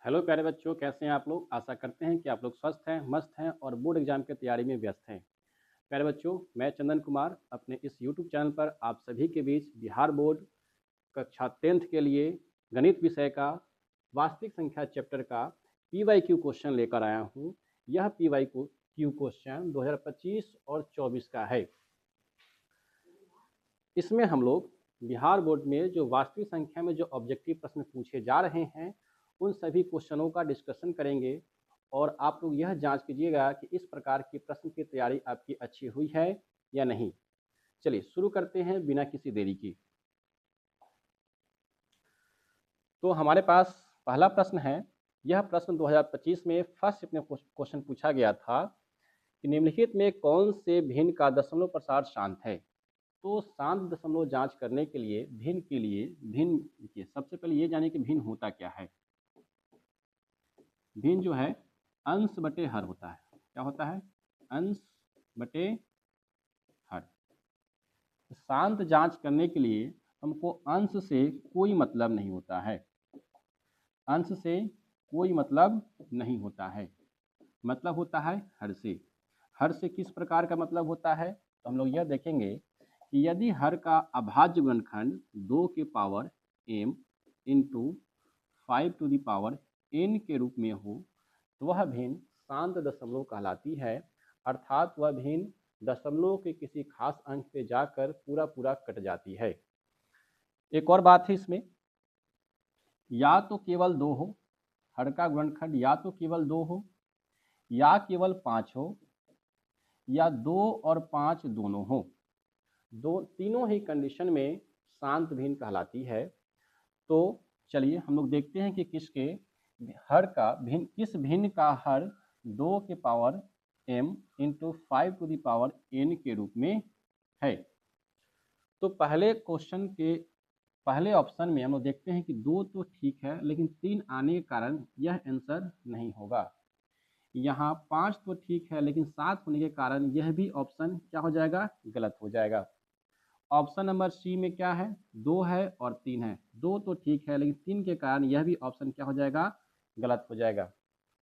Hello प्यारे बच्चों, कैसे हैं आप लोग। आशा करते हैं कि आप लोग स्वस्थ हैं, मस्त हैं और बोर्ड एग्जाम की तैयारी में व्यस्त हैं। प्यारे बच्चों, मैं चंदन कुमार अपने इस यूट्यूब चैनल पर आप सभी के बीच बिहार बोर्ड कक्षा 10th के लिए गणित विषय का वास्तविक संख्या चैप्टर का PYQ क्वेश्चन लेकर आया हूँ। यह PYQ क्वेश्चन 2025 और 24 का है। इसमें हम लोग बिहार बोर्ड में जो वास्तविक संख्या में जो ऑब्जेक्टिव प्रश्न पूछे जा रहे हैं उन सभी क्वेश्चनों का डिस्कशन करेंगे और आप लोग यह जांच कीजिएगा कि इस प्रकार की प्रश्न की तैयारी आपकी अच्छी हुई है या नहीं। चलिए शुरू करते हैं बिना किसी देरी की। तो हमारे पास पहला प्रश्न है। यह प्रश्न 2025 में फर्स्ट शिफ्ट में क्वेश्चन पूछा गया था कि निम्नलिखित में कौन से भिन्न का दशमलव प्रसार शांत है। तो शांत दशमलव जांच करने के लिए भिन्न देखिए, सबसे पहले ये जानिए कि भिन्न होता क्या है। भिन्न जो है अंश बटे हर होता है। क्या होता है? अंश बटे हर। शांत जांच करने के लिए हमको अंश से कोई मतलब नहीं होता है। अंश से कोई मतलब नहीं होता है, मतलब होता है हर से। हर से किस प्रकार का मतलब होता है तो हम लोग यह देखेंगे कि यदि हर का अभाज्य गुणनखंड 2 के power m into 5 to the power n के रूप में हो तो वह भिन्न शांत दशमलव कहलाती है। अर्थात वह भिन्न दशमलव के किसी खास अंक पे जाकर पूरा पूरा कट जाती है। एक और बात है इसमें, या तो केवल 2 हो, हर का गुणनखंड या तो केवल 2 हो या केवल 5 हो या 2 और 5 दोनों हो। तीनों ही कंडीशन में शांत भिन्न कहलाती है। तो चलिए हम लोग देखते हैं कि किस भिन्न का हर 2 के power m into 5 to the power n के रूप में है। तो पहले क्वेश्चन के पहले ऑप्शन में हम लोग देखते हैं कि 2 तो ठीक है, लेकिन 3 आने के कारण यह आंसर नहीं होगा। यहाँ 5 तो ठीक है, लेकिन 7 होने के कारण यह भी ऑप्शन क्या हो जाएगा? गलत हो जाएगा। ऑप्शन नंबर सी में क्या है? 2 है और 3 है। 2 तो ठीक है, लेकिन 3 के कारण यह भी ऑप्शन क्या हो जाएगा? गलत हो जाएगा।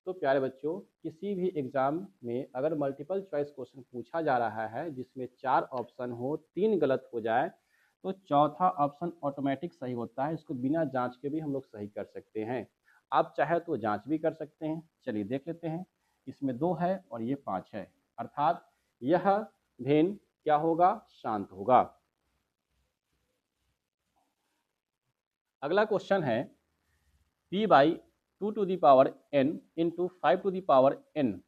तो प्यारे बच्चों, किसी भी एग्जाम में अगर मल्टीपल चॉइस क्वेश्चन पूछा जा रहा है जिसमें 4 ऑप्शन हो, 3 गलत हो जाए तो चौथा ऑप्शन ऑटोमेटिक सही होता है। इसको बिना जांच के भी हम लोग सही कर सकते हैं। आप चाहे तो जांच भी कर सकते हैं। चलिए देख लेते हैं। इसमें 2 है और ये 5 है, अर्थात यह भिन्न क्या होगा? शांत होगा। अगला क्वेश्चन है p by 2 to the power n into 5 to the power n।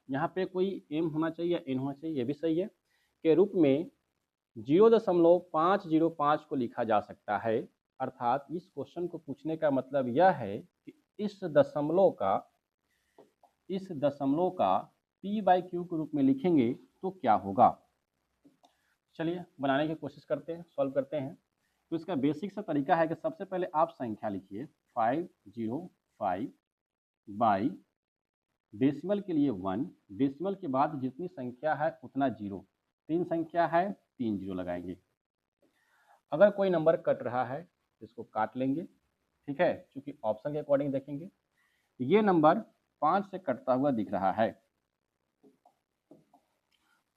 यहाँ पे कोई m होना चाहिए या n होना चाहिए, ये भी सही है, के रूप में 0.505 को लिखा जा सकता है। अर्थात इस क्वेश्चन को पूछने का मतलब यह है कि इस दशमलव का p बाई क्यू के रूप में लिखेंगे तो क्या होगा। चलिए बनाने की कोशिश करते हैं, सॉल्व करते हैं। तो इसका बेसिक सा तरीका है कि सबसे पहले आप संख्या लिखिए 505 बाई डेसिमल के लिए 1, डेसिमल के बाद जितनी संख्या है उतना जीरो। 3 संख्या है, 3 जीरो लगाएंगे। अगर कोई नंबर कट रहा है तो इसको काट लेंगे, ठीक है, क्योंकि ऑप्शन के अकॉर्डिंग देखेंगे। ये नंबर 5 से कटता हुआ दिख रहा है।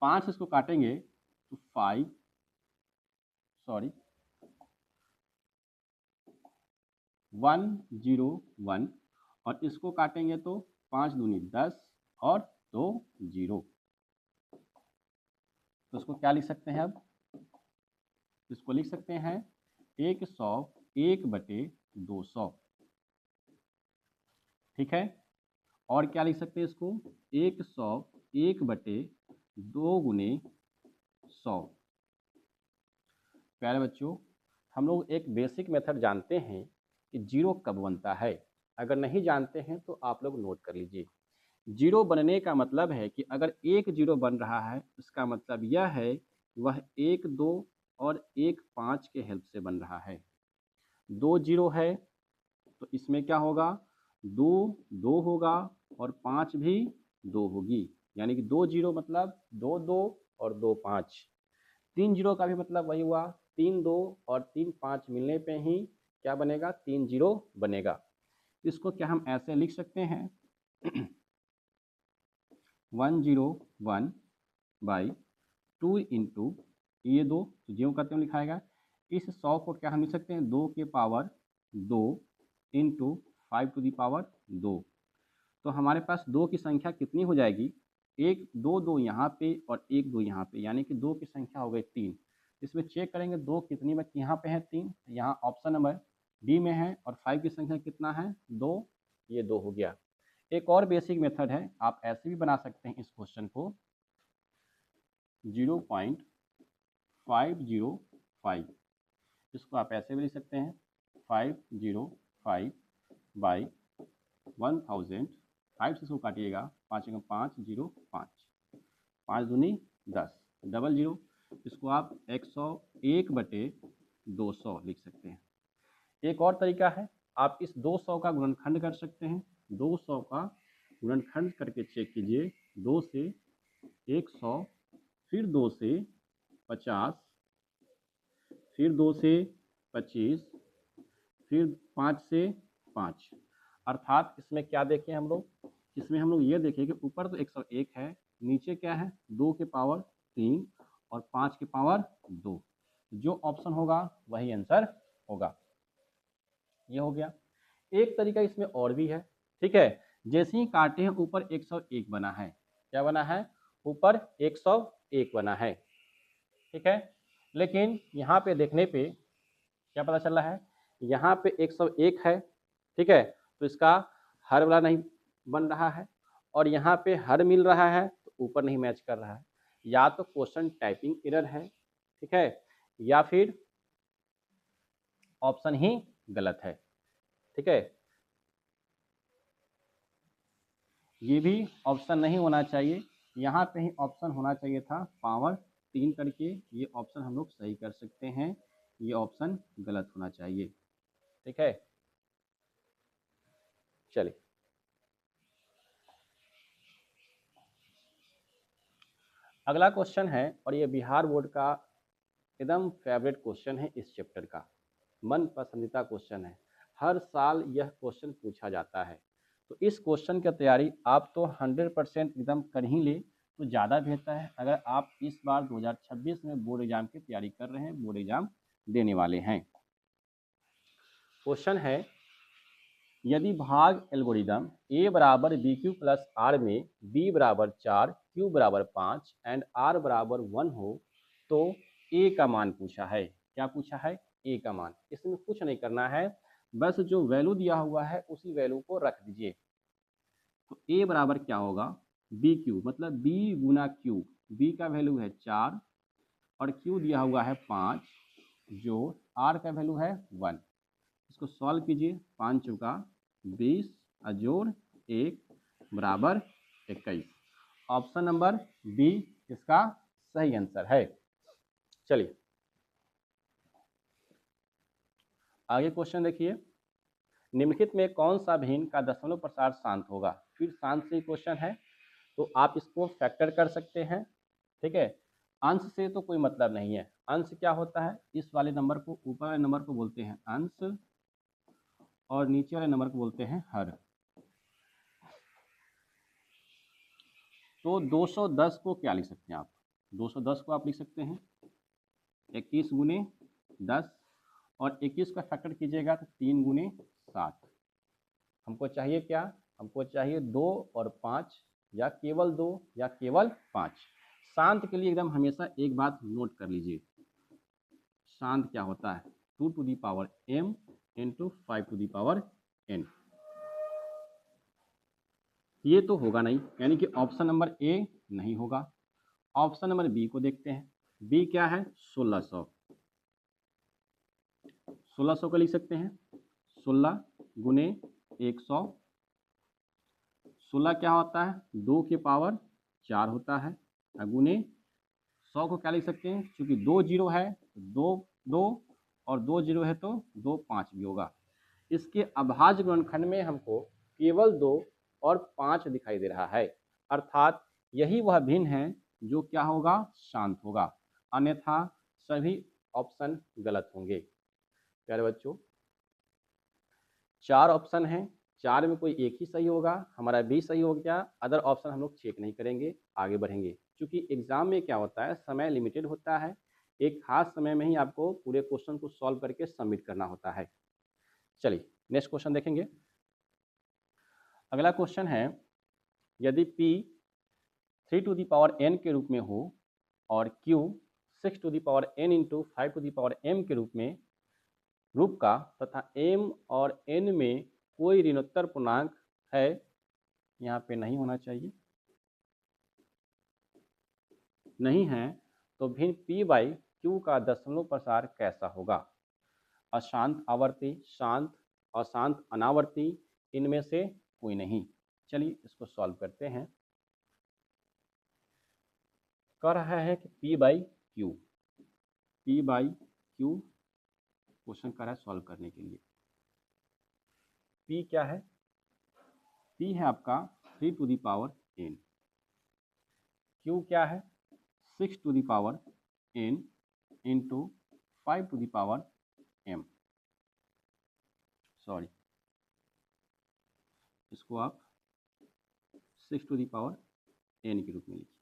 5 से इसको काटेंगे तो 101 और इसको काटेंगे तो 5 दूनी 10 और 2 जीरो। तो इसको क्या लिख सकते हैं? अब इसको लिख सकते हैं 100 1/200, ठीक है। और क्या लिख सकते हैं इसको? 100 1/2 गुने 100। प्यारे बच्चों, हम लोग एक बेसिक मेथड जानते हैं कि जीरो कब बनता है। अगर नहीं जानते हैं तो आप लोग नोट कर लीजिए। जीरो बनने का मतलब है कि अगर एक जीरो बन रहा है इसका मतलब यह है कि वह 1 2 और 1 5 के हेल्प से बन रहा है। 2 जीरो है तो इसमें क्या होगा? 2 2 होगा और 5 भी 2 होगी, यानी कि 2 जीरो मतलब 2 2 और 2 5। 3 जीरो का भी मतलब वही हुआ, 3 2 और 3 5 मिलने पे ही क्या बनेगा? 3 जीरो बनेगा। इसको क्या हम ऐसे लिख सकते हैं 101 बाई 2 इंटू ये 2 तो ज्यों करते हुए लिखाएगा। इस 100 को क्या हम लिख सकते हैं 2 के power 2 into 5 to the power 2। तो हमारे पास 2 की संख्या कितनी हो जाएगी, एक 2 2 यहाँ पे और एक 2 यहाँ पे, यानी कि 2 की संख्या हो गई 3। इसमें चेक करेंगे 2 कितनी बची, यहाँ पे है 3, यहाँ ऑप्शन नंबर डी में है। और 5 की संख्या कितना है 2, ये 2 हो गया। एक और बेसिक मेथड है, आप ऐसे भी बना सकते हैं इस क्वेश्चन को 0.505, इसको आप ऐसे भी लिख सकते हैं 505 बाई 1000, 5 से इसको काटिएगा 5 का 505, 5 दूनी 10, डबल जीरो, इसको आप 101/200 लिख सकते हैं। एक और तरीका है, आप इस 200 का गुणनखंड कर सकते हैं। 200 का गुणनखंड करके चेक कीजिए, 2 से 100, फिर 2 से 50, फिर 2 से 25, फिर 5 से 5। अर्थात इसमें क्या देखें हम लोग, इसमें हम लोग ये देखें कि ऊपर तो 101 है, नीचे क्या है 2 के पावर 3 और 5 के पावर 2। जो ऑप्शन होगा वही आंसर होगा। ये हो गया। एक तरीका इसमें और भी है, ठीक है। जैसे ही काटे हैं ऊपर 101 बना है, क्या बना है ऊपर 101 बना है, ठीक है। लेकिन यहाँ पे देखने पे क्या पता चल रहा है, यहाँ पे 101 है, ठीक है, तो इसका हर वाला नहीं बन रहा है, और यहाँ पे हर मिल रहा है तो ऊपर नहीं मैच कर रहा है। या तो क्वेश्चन टाइपिंग एरर है, ठीक है, या फिर ऑप्शन ही गलत है, ठीक है। ये भी ऑप्शन नहीं होना चाहिए, यहाँ पे ही ऑप्शन होना चाहिए था पावर 3 करके, ये ऑप्शन हम लोग सही कर सकते हैं, ये ऑप्शन गलत होना चाहिए, ठीक है। चलिए अगला क्वेश्चन है, और ये बिहार बोर्ड का एकदम फेवरेट क्वेश्चन है, इस चैप्टर का मन पसंदीदा क्वेश्चन है, हर साल यह क्वेश्चन पूछा जाता है। तो इस क्वेश्चन की तैयारी आप तो 100% एकदम कर ही ले तो ज़्यादा बेहतर है। अगर आप इस बार 2026 में बोर्ड एग्जाम की तैयारी कर रहे हैं, बोर्ड एग्जाम देने वाले हैं। क्वेश्चन है, यदि भाग एल्गोरिदम a बराबर बी क्यू प्लस आर में b बराबर 4, q बराबर 5 एंड r बराबर 1 हो तो a का मान पूछा है। क्या पूछा है a का मान। इसमें कुछ नहीं करना है, बस जो वैल्यू दिया हुआ है उसी वैल्यू को रख दीजिए। तो a बराबर क्या होगा बी क्यू, मतलब b गुना क्यू, b का वैल्यू है 4 और q दिया हुआ है 5, जो r का वैल्यू है 1। इसको सॉल्व कीजिए, 5 चौका 20 अजोड़ 1 बराबर 21। ऑप्शन नंबर बी इसका सही आंसर है। चलिए आगे क्वेश्चन देखिए, निम्नलिखित में कौन सा भिन्न का दशमलव प्रसार शांत होगा। फिर शांत से क्वेश्चन है, तो आप इसको फैक्टर कर सकते हैं, ठीक है। अंश से तो कोई मतलब नहीं है, अंश क्या होता है, इस वाले नंबर को, ऊपर वाले नंबर को बोलते हैं अंश और नीचे वाले नंबर को बोलते हैं हर। तो 210 को क्या लिख सकते हैं आप, 210 को आप लिख सकते हैं 21 गुने 10, और 21 का फैक्टर कीजिएगा तो 3 गुने 7। हमको चाहिए क्या, हमको चाहिए 2 और 5, या केवल 2 या केवल 5। शांत के लिए एकदम हमेशा एक बात नोट कर लीजिए, शांत क्या होता है 2 to the power m into 5 to the power n। ये तो होगा नहीं, यानी कि ऑप्शन नंबर ए नहीं होगा। ऑप्शन नंबर बी को देखते हैं, बी क्या है 1600, 1600 को लिख सकते हैं 16 गुने 100। 16 क्या होता है 2 के पावर 4 होता है, गुने 100 को क्या लिख सकते हैं, क्योंकि 2 जीरो है तो 2 और 2 जीरो है तो 2 5 भी होगा। इसके अभाज्य गुणनखंड में हमको केवल 2 और 5 दिखाई दे रहा है, अर्थात यही वह भिन्न है जो क्या होगा शांत होगा, अन्यथा सभी ऑप्शन गलत होंगे। प्यारे बच्चों 4 ऑप्शन हैं, 4 में कोई एक ही सही होगा, हमारा बी सही हो गया, अदर ऑप्शन हम लोग चेक नहीं करेंगे, आगे बढ़ेंगे। क्योंकि एग्जाम में क्या होता है, समय लिमिटेड होता है, एक खास समय में ही आपको पूरे क्वेश्चन को सॉल्व करके सबमिट करना होता है। चलिए नेक्स्ट क्वेश्चन देखेंगे। अगला क्वेश्चन है, यदि P 3 to the power n के रूप में हो और Q 6 to the power n into 5 to the power m के रूप का तथा m और n में कोई ऋणोत्तर पूर्णांक है, यहाँ पे नहीं होना चाहिए, नहीं है, तो भिन्न P बाई Q का दशमलव प्रसार कैसा होगा? अशांत आवर्ती, शांत, अशांत अनावर्ती, इनमें से कोई नहीं। चलिए इसको सॉल्व करते हैं। कह रहा है कि P by Q, P by Q question कर रहा है सॉल्व करने के लिए। P क्या है? P है आपका 3 to the power n। Q क्या है? 6 to the power n into 5 to the power m। Sorry, इसको आप 6 टू दी पावर n के रूप में लिखिए।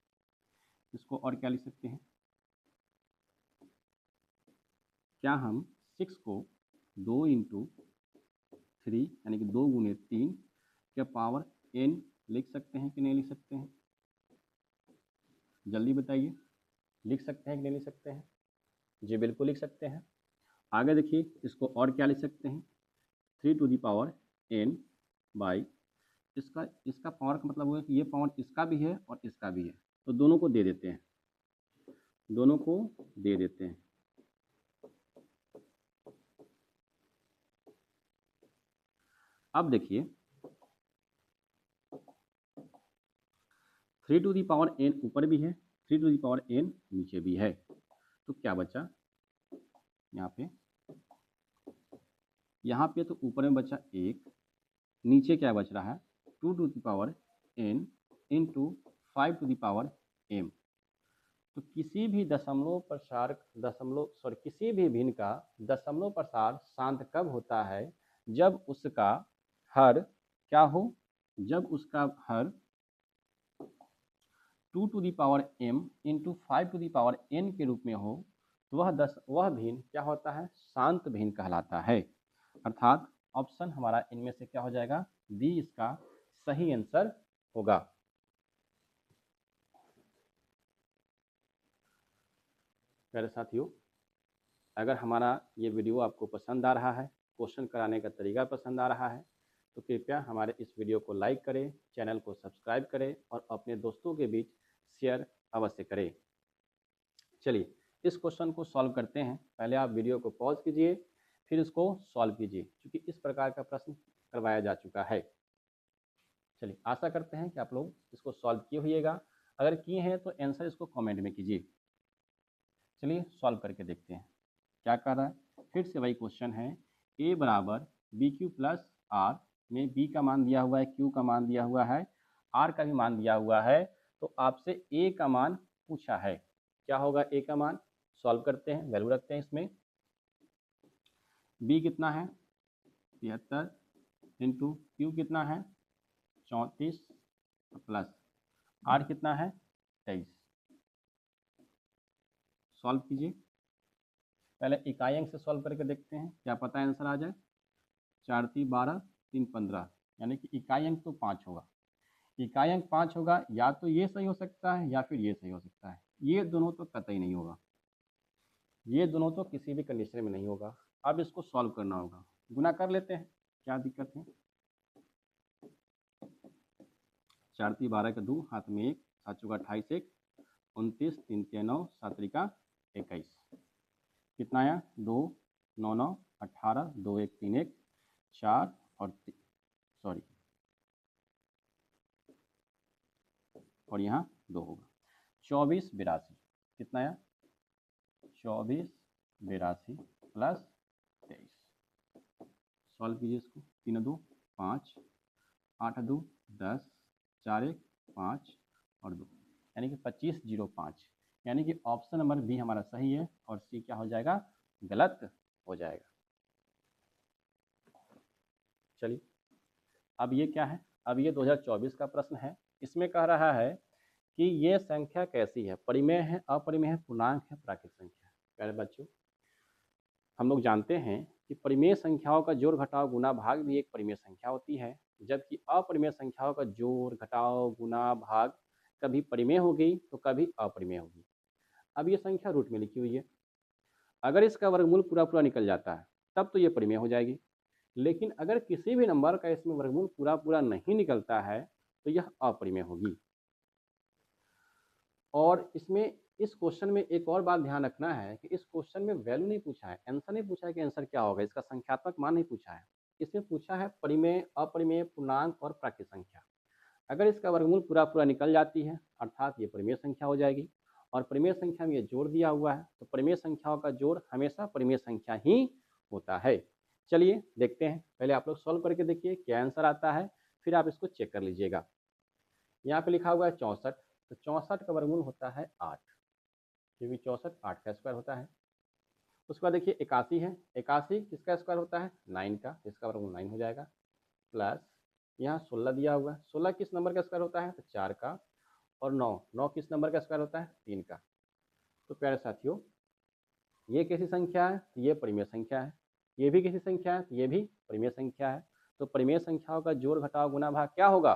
इसको और क्या लिख सकते हैं? क्या हम 6 को 2 इंटू 3 यानी कि 2 गुने 3 के पावर n लिख सकते हैं कि नहीं लिख सकते हैं? जल्दी बताइए, लिख सकते हैं कि नहीं लिख सकते हैं? जी बिल्कुल लिख सकते हैं। आगे देखिए, इसको और क्या लिख सकते हैं? 3 to the power n by इसका पावर का मतलब हुआ कि ये पावर इसका भी है और इसका भी है, तो दोनों को दे देते हैं, दोनों को दे देते हैं। अब देखिए 3 टू दी पावर n ऊपर भी है, 3 टू दी पावर n नीचे भी है, तो क्या बचा यहाँ पे तो ऊपर में बचा 1, नीचे क्या बच रहा है 2 to the power n into 5 to the power m। तो किसी भी किसी भी भिन्न का दशमलव प्रसार शांत कब होता है? जब उसका हर क्या हो? जब उसका हर 2 to the power m into 5 to the power n के रूप में हो, तो वह भिन्न क्या होता है? शांत भिन्न कहलाता है। अर्थात ऑप्शन हमारा इनमें से क्या हो जाएगा? डी इसका सही आंसर होगा। प्यारे साथियों, अगर हमारा ये वीडियो आपको पसंद आ रहा है, क्वेश्चन कराने का तरीका पसंद आ रहा है, तो कृपया हमारे इस वीडियो को लाइक करें, चैनल को सब्सक्राइब करें और अपने दोस्तों के बीच शेयर अवश्य करें। चलिए इस क्वेश्चन को सॉल्व करते हैं। पहले आप वीडियो को पॉज कीजिए, फिर इसको सॉल्व कीजिए, क्योंकि इस प्रकार का प्रश्न करवाया जा चुका है। चलिए आशा करते हैं कि आप लोग इसको सॉल्व किए होइएगा। अगर किए हैं तो आंसर इसको कमेंट में कीजिए। चलिए सॉल्व करके देखते हैं क्या कर रहा है। फिर से वही क्वेश्चन है, a बराबर बी क्यू प्लस आर में b का मान दिया हुआ है, q का मान दिया हुआ है, r का भी मान दिया हुआ है, तो आपसे a का मान पूछा है। क्या होगा a का मान? सॉल्व करते हैं, वैल्यू रखते हैं इसमें। b कितना है? 73 इंटू क्यू कितना है? 34 प्लस r कितना है? 23। सॉल्व कीजिए। पहले इकाई अंक से सॉल्व करके देखते हैं, क्या पता है आंसर आ जाए। 4 3 12 3 15, यानी कि इकाई अंक तो 5 होगा। इकाई अंक 5 होगा, या तो ये सही हो सकता है या फिर ये सही हो सकता है। ये दोनों तो कतई नहीं होगा, ये दोनों तो किसी भी कंडीशन में नहीं होगा। अब इसको सॉल्व करना होगा, गुना कर लेते हैं, क्या दिक्कत है। 4 3 12 का 2, हाथ में 1, 7 चौका 28, 1 29, 3 3 9, 7 3 21। कितना आया? 2 9 9 18, 2 1 3 1 4 और यहाँ 2 होगा। 24 82 कितना आया? 24 82 प्लस 23। सॉल्व कीजिए इसको। 3 2 5, 8 2 10, 4 1 5 और 2, यानी कि 2505, यानी कि ऑप्शन नंबर बी हमारा सही है और सी क्या हो जाएगा? गलत हो जाएगा। चलिए अब ये क्या है, अब ये 2024 का प्रश्न है। इसमें कह रहा है कि ये संख्या कैसी है, परिमेय है, अपरिमेय है, पूर्णांक है, प्राकृत संख्या है। प्यारे बच्चों, हम लोग जानते हैं कि परिमेय संख्याओं का जोड़ घटाव गुना भाग भी एक परिमेय संख्या होती है, जबकि अपरिमेय संख्याओं का जोड़ घटाव गुना भाग कभी परिमेय होगी तो कभी अपरिमेय होगी। अब ये संख्या रूट में लिखी हुई है, अगर इसका वर्गमूल पूरा पूरा निकल जाता है तब तो ये परिमेय हो जाएगी, लेकिन अगर किसी भी नंबर का इसमें वर्गमूल पूरा पूरा नहीं निकलता है तो यह अपरिमेय होगी। और इसमें इस क्वेश्चन में एक और बात ध्यान रखना है कि इस क्वेश्चन में वैल्यू नहीं पूछा है, आंसर नहीं पूछा है कि आंसर क्या होगा, इसका संख्यात्मक मान नहीं पूछा है। इसमें पूछा है परिमेय, अपरिमेय, पूर्णांक और प्राकृत संख्या। अगर इसका वर्गमूल पूरा पूरा निकल जाती है अर्थात ये परिमेय संख्या हो जाएगी, और परिमेय संख्या में ये जोड़ दिया हुआ है तो परिमेय संख्याओं का जोड़ हमेशा परिमेय संख्या ही होता है। चलिए देखते हैं, पहले आप लोग सॉल्व करके देखिए क्या आंसर आता है, फिर आप इसको चेक कर लीजिएगा। यहाँ पे लिखा हुआ है 64, तो 64 का वर्गमूल होता है 8, क्योंकि 64 8 का स्क्वायर होता है। उसके बाद देखिए 81 है, 81 किसका स्क्वायर होता है 9 का, इसका वर्गमूल 9 हो जाएगा। प्लस यहाँ 16 दिया हुआ है, 16 किस नंबर का स्क्वायर होता है तो 4 का, और 9 9 किस नंबर का स्क्वायर होता है 3 का। तो प्यारे साथियों, ये कैसी संख्या है तो ये परिमेय संख्या है, ये भी कैसी संख्या है तो ये भी परिमेय संख्या है। तो परिमेय संख्याओं का जोड़ घटाव गुना भाग क्या होगा,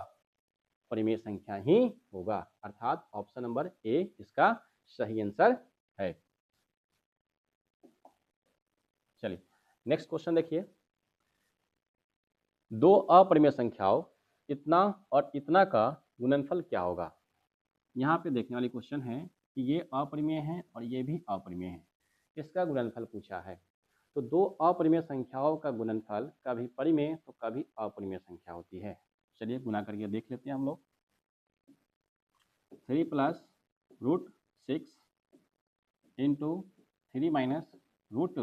परिमेय संख्या ही होगा, अर्थात ऑप्शन नंबर ए इसका सही आंसर है। चलिए नेक्स्ट क्वेश्चन देखिए, दो अपरिमेय संख्याओं इतना और इतना का गुणनफल क्या होगा। यहाँ पे देखने वाली क्वेश्चन है कि ये अपरिमेय है और ये भी अपरिमेय है, इसका गुणनफल पूछा है। तो दो अपरिमेय संख्याओं का गुणनफल कभी परिमेय तो कभी अपरिमेय संख्या होती है। चलिए गुना करके देख लेते हैं हम लोग। 3 plus root 6 into 3 minus root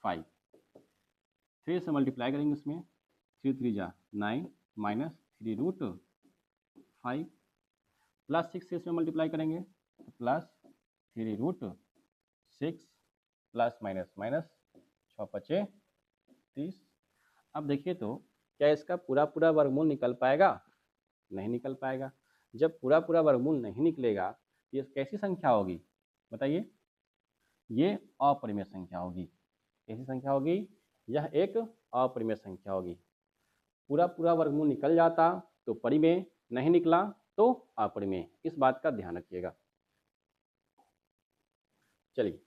5, 3 से मल्टीप्लाई करेंगे इसमें, 3 3 जा 9 माइनस 3 रूट 5, प्लस 6 से इसमें मल्टीप्लाई करेंगे तो plus 3 root 6 plus minus minus 6 पचे 30। अब देखिए तो क्या इसका पूरा पूरा वर्गमूल निकल पाएगा, नहीं निकल पाएगा। जब पूरा पूरा वर्गमूल नहीं निकलेगा तो ये कैसी संख्या होगी बताइए, ये अपरिमेय संख्या होगी। कैसी संख्या होगी, यह एक अपरिमेय संख्या होगी। पूरा पूरा वर्गमूल निकल जाता तो परिमेय, नहीं निकला तो अपरिमेय, इस बात का ध्यान रखिएगा। चलिए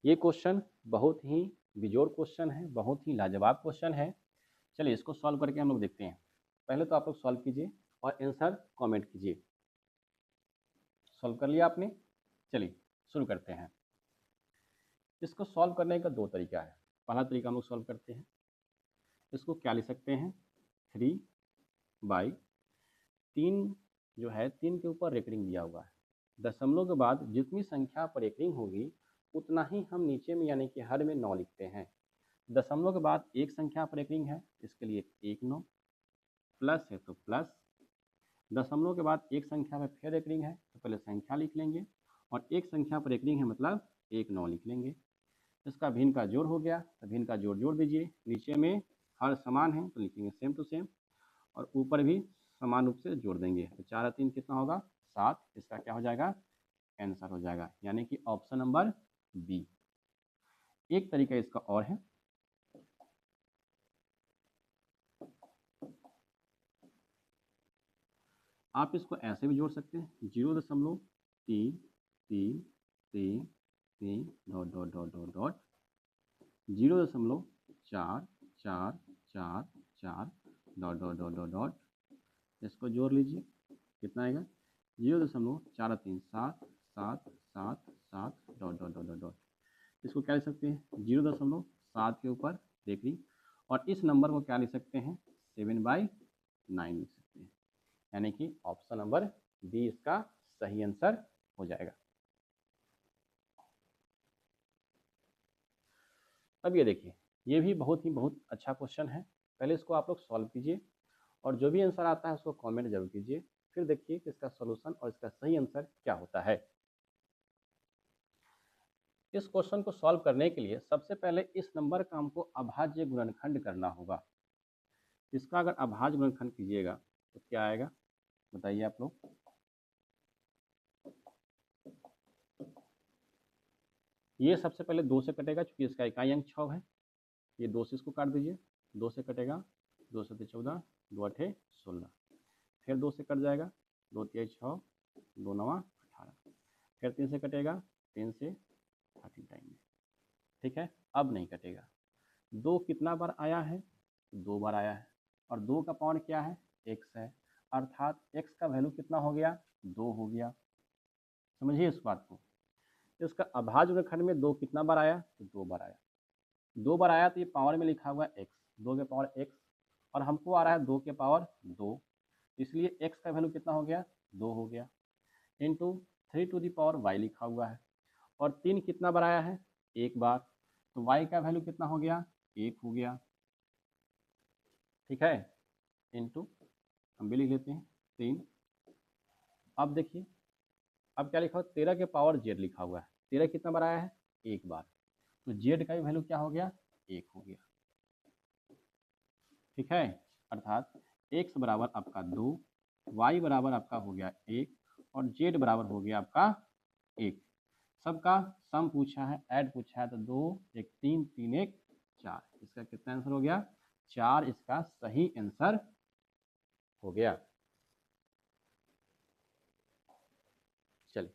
ये क्वेश्चन बहुत ही बेजोड़ क्वेश्चन है, बहुत ही लाजवाब क्वेश्चन है। चलिए इसको सॉल्व करके हम लोग देखते हैं। पहले तो आप लोग सॉल्व कीजिए और आंसर कमेंट कीजिए। सॉल्व कर लिया आपने, चलिए शुरू करते हैं। इसको सॉल्व करने का दो तरीका है। पहला तरीका हम लोग सॉल्व करते हैं, इसको क्या लिख सकते हैं 3/3 जो है 3 के ऊपर रेकरिंग दिया हुआ है, दशमलव के बाद जितनी संख्या पर रेकरिंग होगी उतना ही हम नीचे में यानी कि हर में 9 लिखते हैं। दशमलव के बाद एक संख्या पर रेकरिंग है, इसके लिए 1 9, प्लस है तो प्लस, दशमलव के बाद एक संख्या पर फिर रेकरिंग है तो पहले संख्या लिख लेंगे, और एक संख्या पर रेकरिंग है मतलब 1 9 लिख लेंगे। इसका भिन्न का जोड़ हो गया तो भिन्न का जोड़ जोड़ दीजिए, नीचे में हर समान है तो लिखेंगे सेम टू सेम, और ऊपर भी समान रूप से जोड़ देंगे तो 4 और 3 कितना होगा 7, इसका क्या हो जाएगा आंसर हो जाएगा, यानी कि ऑप्शन नंबर बी। एक तरीका इसका और है, आप इसको ऐसे भी जोड़ सकते हैं 0.33333 dot dot dot dot dot 0.4444 dot dot dot dot dot, इसको जोड़ लीजिए कितना आएगा 0.477777 dot dot dot dot dot. इसको क्या लिख सकते हैं 0.7 के ऊपर रेकरिंग, और इस नंबर को क्या लिख सकते हैं 7/9 लिख सकते हैं, यानी कि ऑप्शन नंबर बी इसका सही आंसर हो जाएगा। अब ये देखिए, ये भी बहुत अच्छा क्वेश्चन है। पहले इसको आप लोग सॉल्व कीजिए और जो भी आंसर आता है उसको कमेंट जरूर कीजिए, फिर देखिए कि इसका सॉल्यूशन और इसका सही आंसर क्या होता है। इस क्वेश्चन को सॉल्व करने के लिए सबसे पहले इस नंबर का हमको अभाज्य गुणनखंड करना होगा। इसका अगर अभाज्य गुणनखंड कीजिएगा तो क्या आएगा, बताइए आप लोग। ये सबसे पहले 2 से कटेगा क्योंकि इसका इकाई अंक 6 है। ये 2 से इसको काट दीजिए, 2 से कटेगा, 2 से 14, 2 8 16, फिर 2 से कट जाएगा, 2 3 6, 2 9 18, फिर 3 से कटेगा, 3 से 13 टाइम। ठीक है, अब नहीं कटेगा। 2 कितना बार आया है, 2 बार आया है, और 2 का पावर क्या है, x है, अर्थात x का वैल्यू कितना हो गया, 2 हो गया। समझिए इस बात को। इसका अभाज्य गुणनखंड में 2 कितना बार आया, तो 2 बार आया। 2 बार आया तो ये पावर में लिखा हुआ है x, 2 के पावर x, और हमको आ रहा है 2 के पावर 2, इसलिए x का वैल्यू कितना हो गया, 2 हो गया, into 3 to the power y लिखा हुआ है, और 3 कितना बार आया है, 1 बार, तो y का वैल्यू कितना हो गया, 1 हो गया। ठीक है, इंटू हम भी लिख लेते हैं 3। अब देखिए, अब क्या लिखा हुआ, 13 के पावर z लिखा हुआ है, 13 कितना बार आया है, 1 बार, तो z का भी वैल्यू क्या हो गया, 1 हो गया। ठीक है, अर्थात x बराबर आपका 2, y बराबर आपका हो गया 1, और z बराबर हो गया आपका 1। सबका सम पूछा है, ऐड पूछा है, तो 2 1 3 3 1 4, इसका कितना आंसर हो गया, 4 इसका सही आंसर हो गया। चलिए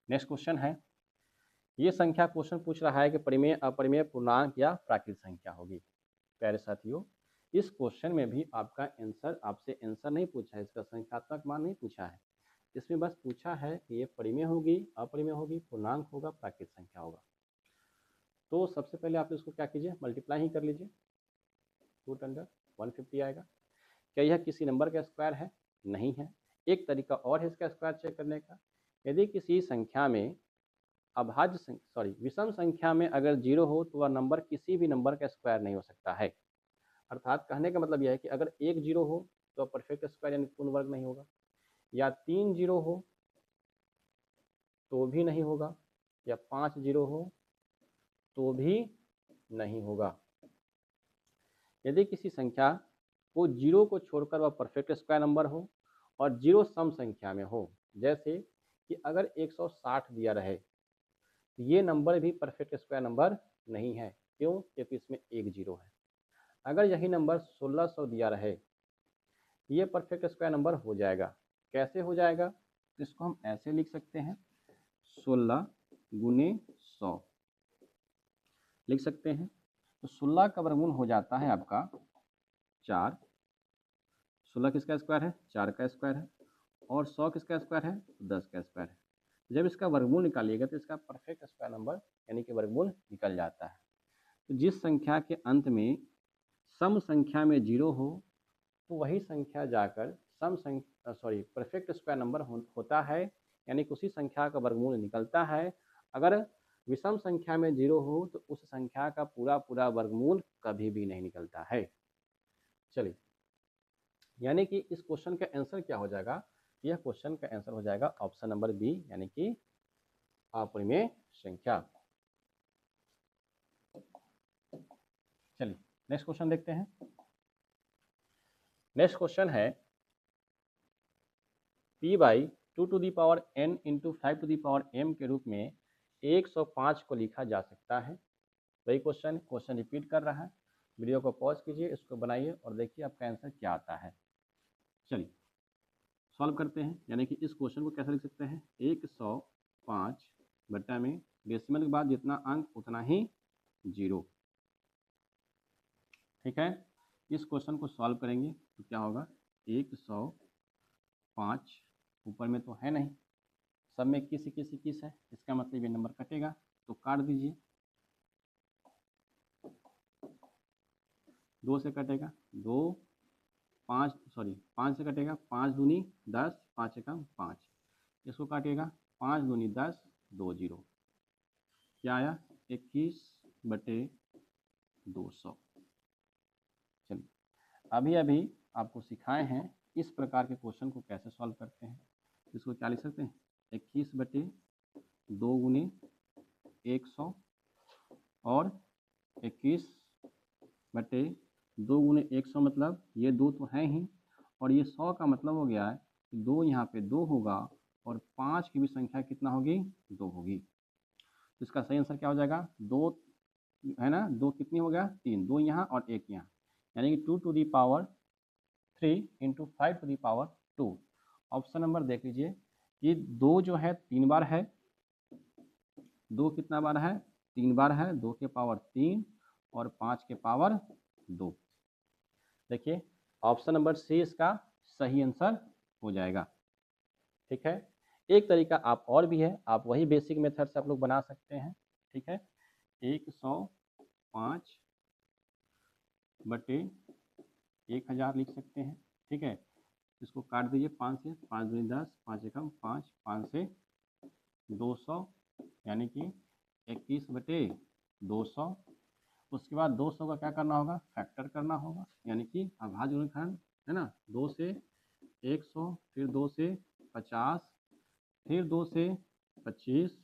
नेक्स्ट क्वेश्चन है, ये संख्या क्वेश्चन पूछ रहा है कि परिमेय अपरिमेय पूर्णांक या प्राकृत संख्या होगी। प्यारे साथियों, इस क्वेश्चन में भी आपका आंसर, आपसे आंसर नहीं पूछा है, इसका संख्यात्मक मान नहीं पूछा है, इसमें बस पूछा है कि ये परिमेय होगी, अपरिमेय होगी, पूर्णांक होगा, प्राकृत संख्या होगा। तो सबसे पहले आप इसको क्या कीजिए, मल्टीप्लाई ही कर लीजिए, 2/150 आएगा। क्या यह किसी नंबर का स्क्वायर है, नहीं है। एक तरीका और है इसका स्क्वायर चेक करने का, यदि किसी संख्या में विषम संख्या में अगर 0 हो तो वह नंबर किसी भी नंबर का स्क्वायर नहीं हो सकता है। अर्थात कहने का मतलब यह है कि अगर 1 0 हो तो परफेक्ट स्क्वायर यानी पूर्ण वर्ग नहीं होगा, या 3 0 हो तो भी नहीं होगा, या 5 0 हो तो भी नहीं होगा। यदि किसी संख्या को 0 को छोड़कर वह परफेक्ट स्क्वायर नंबर हो और 0 सम संख्या में हो, जैसे कि अगर 160 दिया रहे, ये नंबर भी परफेक्ट स्क्वायर नंबर नहीं है। क्यों, क्योंकि इसमें 1 0 है। अगर यही नंबर 1600 दिया रहे, ये परफेक्ट स्क्वायर नंबर हो जाएगा। कैसे हो जाएगा, तो इसको हम ऐसे लिख सकते हैं, 16 गुने 100 लिख सकते हैं। तो 16 का वर्गमूल हो जाता है आपका 4, 16 किसका स्क्वायर है, 4 का स्क्वायर है, और 100 किसका स्क्वायर है, 10 का स्क्वायर है। जब इसका वर्गमूल निकालिएगा तो इसका परफेक्ट स्क्वायर नंबर यानी कि वर्गमूल निकल जाता है। तो जिस संख्या के अंत में सम संख्या में 0 हो तो वही संख्या जाकर परफेक्ट स्क्वायर नंबर होता है, यानी कि उसी संख्या का वर्गमूल निकलता है। अगर विषम संख्या में 0 हो तो उस संख्या का पूरा पूरा वर्गमूल कभी भी नहीं निकलता है। चलिए, यानी कि इस क्वेश्चन का आंसर क्या हो जाएगा, यह क्वेश्चन का आंसर हो जाएगा ऑप्शन नंबर बी, यानी कि अपरिमेय संख्या। चलिए नेक्स्ट क्वेश्चन देखते हैं। नेक्स्ट क्वेश्चन है, p by 2 to the power n into 5 to the power m के रूप में 105 को लिखा जा सकता है। वही क्वेश्चन रिपीट कर रहा है। वीडियो को पॉज कीजिए, इसको बनाइए और देखिए आपका आंसर क्या आता है। चलिए सॉल्व करते हैं, यानी कि इस क्वेश्चन को कैसे लिख सकते हैं, 105 बट्टा में डेसिमल के बाद जितना अंक उतना ही 0। ठीक है, इस क्वेश्चन को सॉल्व करेंगे तो क्या होगा, 105 ऊपर में तो है नहीं, सब में 21 21 21 है, इसका मतलब ये नंबर कटेगा, तो काट दीजिए। 2 से कटेगा, 5 से कटेगा, 5 दूनी 10, 5 एकम 5, इसको काटिएगा, 5 दूनी 10, 2 0, क्या आया, 21/200। चलिए, अभी आपको सिखाए हैं इस प्रकार के क्वेश्चन को कैसे सॉल्व करते हैं। इसको क्या लिख सकते हैं, 21/2 गुने 100 और 21/200 2 गुने 100 मतलब ये 2 तो हैं ही, और ये 100 का मतलब हो गया है कि 2 यहाँ पे 2 होगा और 5 की भी संख्या कितना होगी, 2 होगी। तो इसका सही आंसर क्या हो जाएगा, 2 है ना, 2 कितनी हो गया, 3, 2 यहाँ और 1 यहाँ, यानी कि 2 to the power 3 into 5 to the power 2। Option number देख लीजिए कि 2 जो है 3 बार है, 2 कितना बार है, 3 बार है, 2 के पावर 3 और 5 के पावर 2। देखिए ऑप्शन नंबर सी इसका सही आंसर हो जाएगा। ठीक है, एक तरीका आप और भी है, आप वही बेसिक मेथड से आप लोग बना सकते हैं। ठीक है, 105 बटे 1000 लिख सकते हैं। ठीक है, इसको काट दीजिए 5 से, 5 दूनी 10, 5 एकम 5, 5 से 200 यानी कि 21 बटे 200। उसके बाद 200 का क्या करना होगा, फैक्टर करना होगा, यानी कि अभाज्य गुणनखंड है ना, 2 से 100, फिर 2 से 50, फिर 2 से 25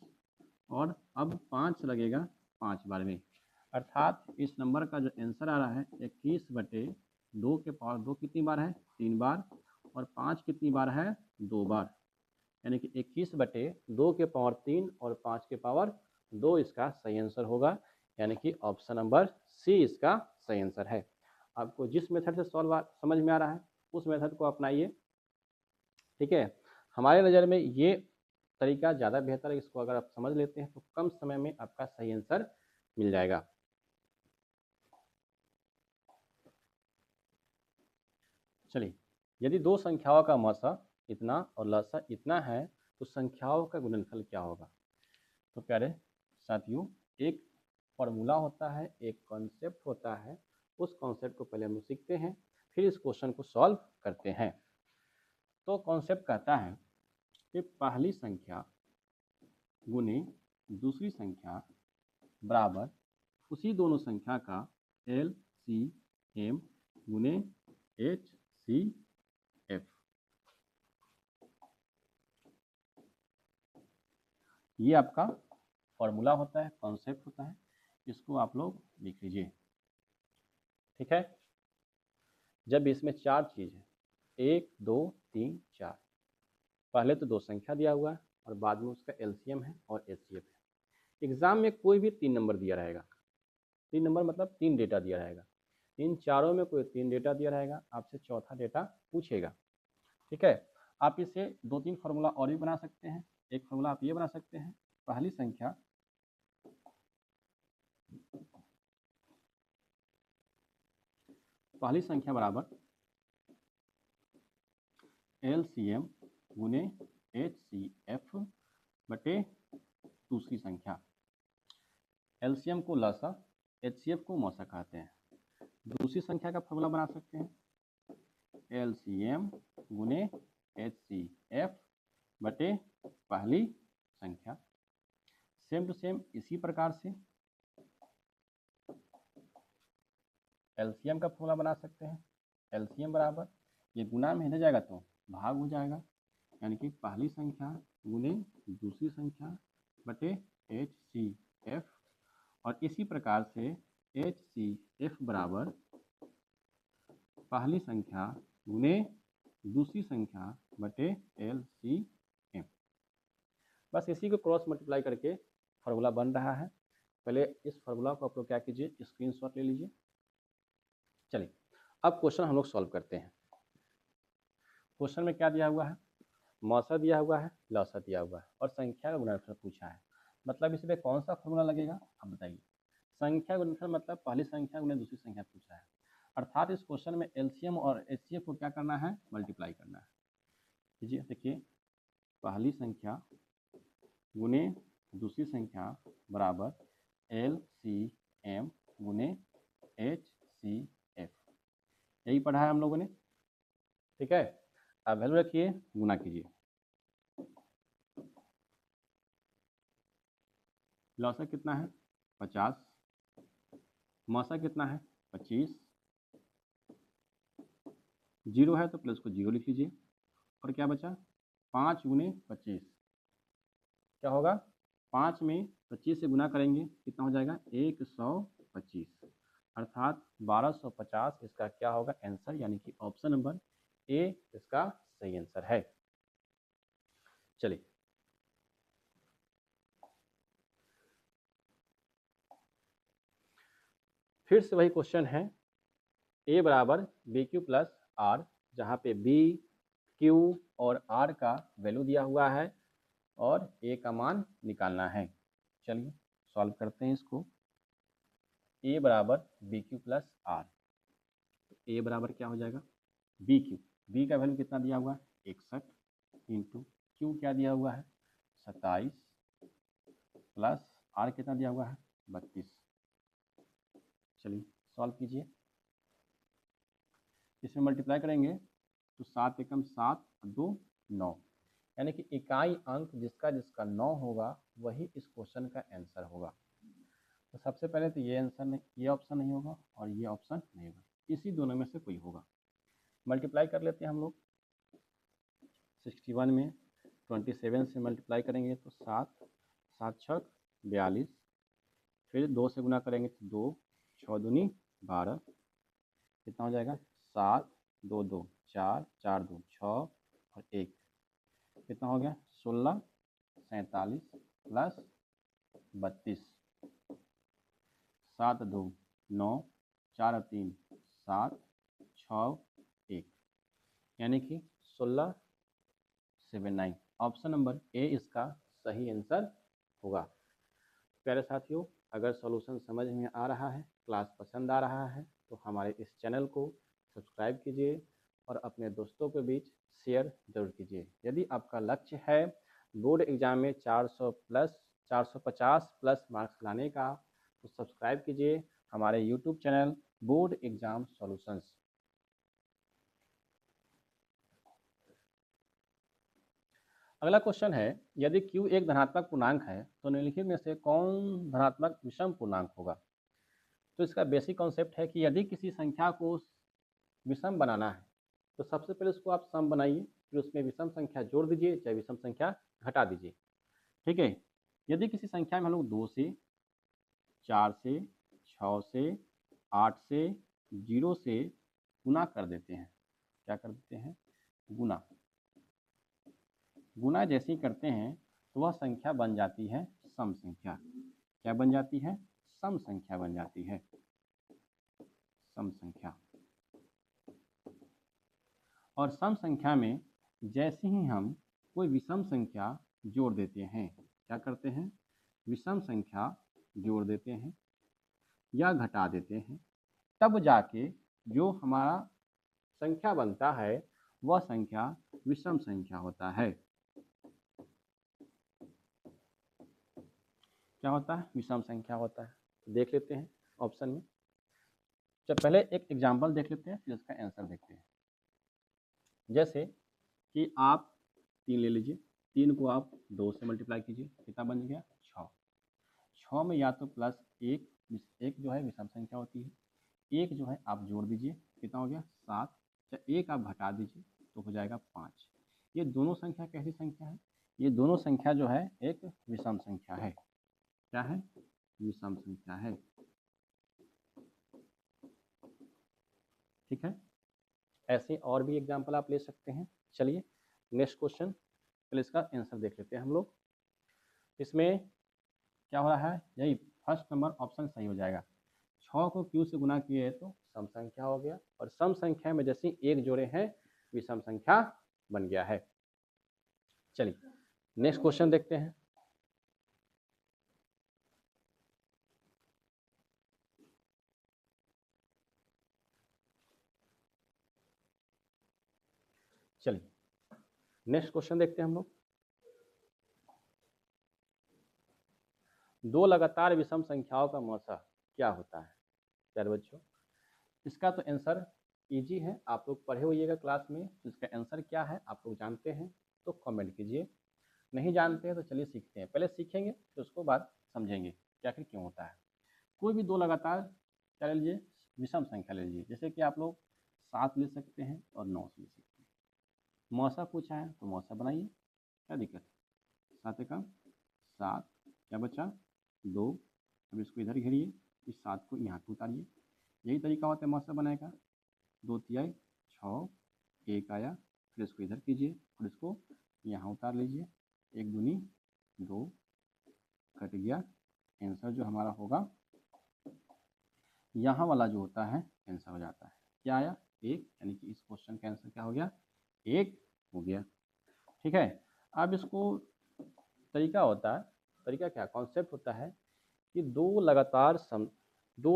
और अब 5 लगेगा 5 बार में, अर्थात इस नंबर का जो आंसर आ रहा है 21 बटे 2 के पावर 2 कितनी बार है, 3 बार, और 5 कितनी बार है, 2 बार, यानी कि 21 बटे 2 के पावर 3 और 5 के पावर 2 इसका सही आंसर होगा, यानी कि ऑप्शन नंबर सी इसका सही आंसर है। आपको जिस मेथड से सॉल्व समझ में आ रहा है उस मेथड को अपनाइए। ठीक है, हमारे नज़र में ये तरीका ज़्यादा बेहतर है, इसको अगर आप समझ लेते हैं तो कम समय में आपका सही आंसर मिल जाएगा। चलिए, यदि दो संख्याओं का मौसा इतना और लसा इतना है तो संख्याओं का गुणनफल क्या होगा। तो प्यारे साथियों, एक फॉर्मूला होता है, एक कॉन्सेप्ट होता है, उस कॉन्सेप्ट को पहले हम लोग सीखते हैं, फिर इस क्वेश्चन को सॉल्व करते हैं। तो कॉन्सेप्ट कहता है कि पहली संख्या गुने दूसरी संख्या बराबर उसी दोनों संख्या का LCM गुने HCF। ये आपका फॉर्मूला होता है, कॉन्सेप्ट होता है, इसको आप लोग लिख लीजिए। ठीक है, जब इसमें 4 चीज़ है, 1 2 3 4, पहले तो 2 संख्या दिया हुआ है और बाद में उसका LCM है और HCF है। एग्जाम में कोई भी 3 नंबर दिया रहेगा, 3 नंबर मतलब 3 डेटा दिया रहेगा, इन चारों में कोई 3 डेटा दिया रहेगा, आपसे चौथा डेटा पूछेगा। ठीक है, आप इसे 2-3 फार्मूला और भी बना सकते हैं। एक फार्मूला आप ये बना सकते हैं, पहली संख्या बराबर LCM गुने HCF बटे दूसरी संख्या। LCM को लसा, HCF को मौसा कहते हैं। दूसरी संख्या का फार्मूला बना सकते हैं, LCM गुने HCF बटे पहली संख्या। सेम टू सेम इसी प्रकार से LCM का फॉर्मूला बना सकते हैं। LCM बराबर, ये गुना में इधर जाएगा तो भाग हो जाएगा, यानी कि पहली संख्या गुने दूसरी संख्या बटे HCF, और इसी प्रकार से HCF बराबर पहली संख्या गुने दूसरी संख्या बटे LCM। बस इसी को क्रॉस मल्टीप्लाई करके फार्मूला बन रहा है। पहले इस फार्मूला को आप लोग क्या कीजिए, स्क्रीनशॉट ले लीजिए। चलिए अब क्वेश्चन हम लोग सॉल्व करते हैं। क्वेश्चन में क्या दिया हुआ है, मौसा दिया हुआ है, लौसा दिया हुआ है और संख्या का गुणनफल पूछा है। मतलब इसमें कौन सा फॉर्मूला लगेगा आप बताइए। संख्या गुणनफल मतलब पहली संख्या गुने दूसरी संख्या पूछा है, अर्थात इस क्वेश्चन में LCM और HCF को क्या करना है, मल्टीप्लाई करना है। कीजिए, देखिए पहली संख्या गुने दूसरी संख्या बराबर LCM गुने HCF, यही पढ़ा है हम लोगों ने। ठीक है, अब वैल्यू रखिए, गुना कीजिए। लौसा कितना है, 50, मौसा कितना है, 25, जीरो है तो प्लस को जीरो लिख लीजिए, और क्या बचा, 5 गुने 25, क्या होगा, 5 में 25 से गुना करेंगे कितना हो जाएगा, 125, अर्थात 1250 इसका क्या होगा आंसर, यानी कि ऑप्शन नंबर ए इसका सही आंसर है। चलिए फिर से वही क्वेश्चन है, ए बराबर बी क्यू प्लस आर, जहाँ पे बी क्यू और आर का वैल्यू दिया हुआ है और ए का मान निकालना है। चलिए सॉल्व करते हैं इसको। ए बराबर बी क्यू प्लस आर, ए बराबर क्या हो जाएगा बी क्यू, बी का वैल्यू कितना दिया हुआ है 61 इंटू क्यू क्या दिया हुआ है 27 प्लस आर कितना दिया हुआ है 32। चलिए सॉल्व कीजिए, इसमें मल्टीप्लाई करेंगे तो 7 एकम 7 2 9, यानी कि इकाई अंक जिसका जिसका 9 होगा वही इस क्वेश्चन का आंसर होगा। तो सबसे पहले तो ये आंसर नहीं, ये ऑप्शन नहीं होगा और ये ऑप्शन नहीं होगा, इसी दोनों में से कोई होगा। मल्टीप्लाई कर लेते हैं हम लोग, 61 में 27 से मल्टीप्लाई करेंगे तो 7 7 6 42, फिर 2 से गुना करेंगे तो 2 6 दूनी 12, कितना हो जाएगा 7 2 2 4 4 2 6 और 1, कितना हो गया 16 47 प्लस 32, 7 2 9 4 3 7 6 1, यानी कि 16 79। ऑप्शन नंबर ए इसका सही आंसर होगा। प्यारे साथियों, अगर सॉल्यूशन समझ में आ रहा है, क्लास पसंद आ रहा है तो हमारे इस चैनल को सब्सक्राइब कीजिए और अपने दोस्तों के बीच शेयर जरूर कीजिए। यदि आपका लक्ष्य है बोर्ड एग्जाम में 450 प्लस मार्क्स लाने का तो सब्सक्राइब कीजिए हमारे YouTube channel board exam solutions. अगला क्वेश्चन है, यदि q एक धनात्मक पूर्णांक है तो निम्नलिखित में से कौन धनात्मक विषम पूर्णांक होगा। तो इसका बेसिक कॉन्सेप्ट है कि यदि किसी संख्या को विषम बनाना है तो सबसे पहले उसको आप सम बनाइए, फिर उसमें विषम संख्या जोड़ दीजिए चाहे विषम संख्या घटा दीजिए। ठीक है, यदि किसी संख्या में हम लोग 2 से 4 से 6 से 8 से 0 से गुना कर देते हैं, क्या कर देते हैं गुना, गुना जैसे ही करते हैं तो वह संख्या बन जाती है सम संख्या। क्या बन जाती है सम संख्या बन जाती है, सम संख्या। और सम संख्या में जैसे ही हम कोई विषम संख्या जोड़ देते हैं, क्या करते हैं विषम संख्या जोड़ देते हैं या घटा देते हैं, तब जाके जो हमारा संख्या बनता है वह संख्या विषम संख्या होता है। क्या होता है विषम संख्या होता है। देख लेते हैं ऑप्शन में, जब पहले एक एग्जाम्पल देख लेते हैं फिर इसका आंसर देखते हैं। जैसे कि आप 3 ले लीजिए, 3 को आप 2 से मल्टीप्लाई कीजिए, कितना बन गया 6। 6 में या तो प्लस एक जो है विषम संख्या होती है, एक जो है आप जोड़ दीजिए, कितना हो गया 7, एक आप घटा दीजिए तो हो जाएगा 5। ये दोनों संख्या कैसी संख्या है, ये दोनों संख्या जो है एक विषम संख्या है। क्या है विषम संख्या है। ठीक है, ऐसे और भी एग्जाम्पल आप ले सकते हैं। चलिए नेक्स्ट क्वेश्चन, पहले इसका आंसर देख लेते हैं हम लोग। इसमें क्या हो रहा है, यही फर्स्ट नंबर ऑप्शन सही हो जाएगा। 6 को q से गुना किए तो सम संख्या हो गया और सम संख्या में जैसे एक जोड़े हैं विषम संख्या बन गया है। चलिए नेक्स्ट क्वेश्चन देखते हैं। चलिए नेक्स्ट क्वेश्चन देखते हैं हम लोग। दो लगातार विषम संख्याओं का मौसा क्या होता है। प्यारे बच्चों, इसका तो आंसर इजी है, आप लोग पढ़े होइएगा क्लास में, तो इसका आंसर क्या है आप लोग जानते हैं तो कमेंट कीजिए, नहीं जानते हैं तो चलिए सीखते हैं। पहले सीखेंगे फिर उसको बाद समझेंगे कि आखिर क्यों होता है। कोई भी दो लगातार क्या ले लीजिए विषम संख्या ले लीजिए, जैसे कि आप लोग 7 ले सकते हैं और 9 ले सकते हैं। मौसा पूछा है तो मौसा बनाइए, क्या दिक्कत है। 7 एकम 7, क्या बचा 2, अब इसको इधर घेरिए, इस 7 को यहाँ पे उतारिए, यही तरीका होता है मौसा बनाने का। 2 तिहाई 6, 1 आया, फिर इसको इधर कीजिए और इसको यहाँ उतार लीजिए। 1 दूनी 2, कट गया। आंसर जो हमारा होगा यहाँ वाला जो होता है आंसर हो जाता है। क्या आया? 1, यानी कि इस क्वेश्चन का आंसर क्या हो गया? 1 हो गया। ठीक है। अब इसको तरीका होता है, तरीका क्या कॉन्सेप्ट होता है कि दो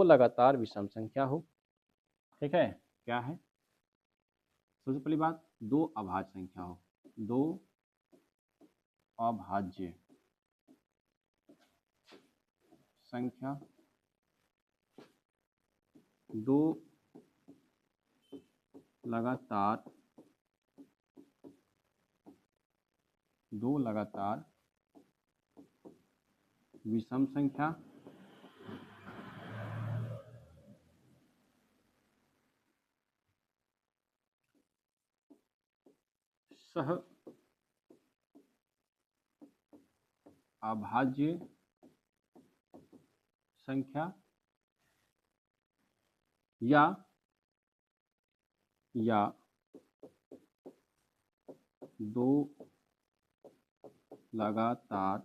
लगातार विषम संख्या हो। ठीक है, क्या है? सबसे पहली बात, 2 अभाज्य संख्या हो। 2 अभाज्य संख्या, 2 लगातार विषम संख्या, सह अभाज्य संख्या या 2 लगातार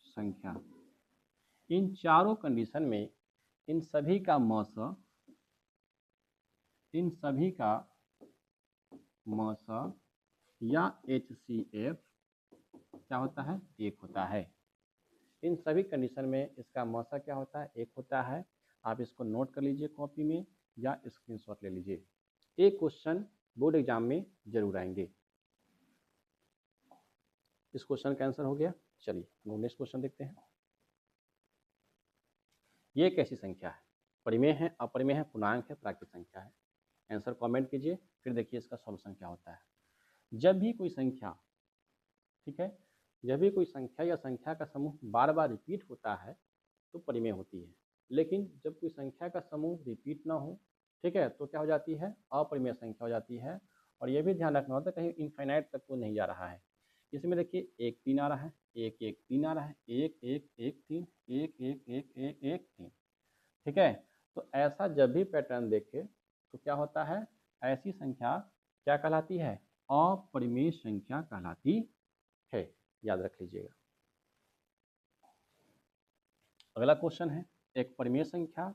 संख्या। इन चारों कंडीशन में इन सभी का मौसा या HCF क्या होता है? 1 होता है। इन सभी कंडीशन में इसका मौसा क्या होता है? 1 होता है। आप इसको नोट कर लीजिए कॉपी में या स्क्रीनशॉट ले लीजिए। एक क्वेश्चन बोर्ड एग्जाम में जरूर आएंगे। इस क्वेश्चन का आंसर हो गया। चलिए नेक्स्ट क्वेश्चन देखते हैं। ये एक ऐसी संख्या है, परिमेय है, अपरिमेय है, पूर्णांक है, प्राकृत संख्या है। आंसर कमेंट कीजिए, फिर देखिए इसका सॉल्यूशन क्या होता है। जब भी कोई संख्या, ठीक है, जब भी कोई संख्या या संख्या का समूह बार बार रिपीट होता है तो परिमेय होती है। लेकिन जब कोई संख्या का समूह रिपीट ना हो, ठीक है, तो क्या हो जाती है? अपरिमेय संख्या हो जाती है। और ये भी ध्यान रखना होता है कहीं इनफाइनाइट तक तो नहीं जा रहा है। इसमें देखिए 1 3 आ रहा है, 1 1 3 आ रहा है, 1 1 1 3, 1 1 1 1 1 3। ठीक है, तो ऐसा जब भी पैटर्न देखे तो क्या होता है? ऐसी संख्या क्या कहलाती है? अपरिमेय संख्या कहलाती है। याद रख लीजिएगा। अगला क्वेश्चन है, एक परिमेय संख्या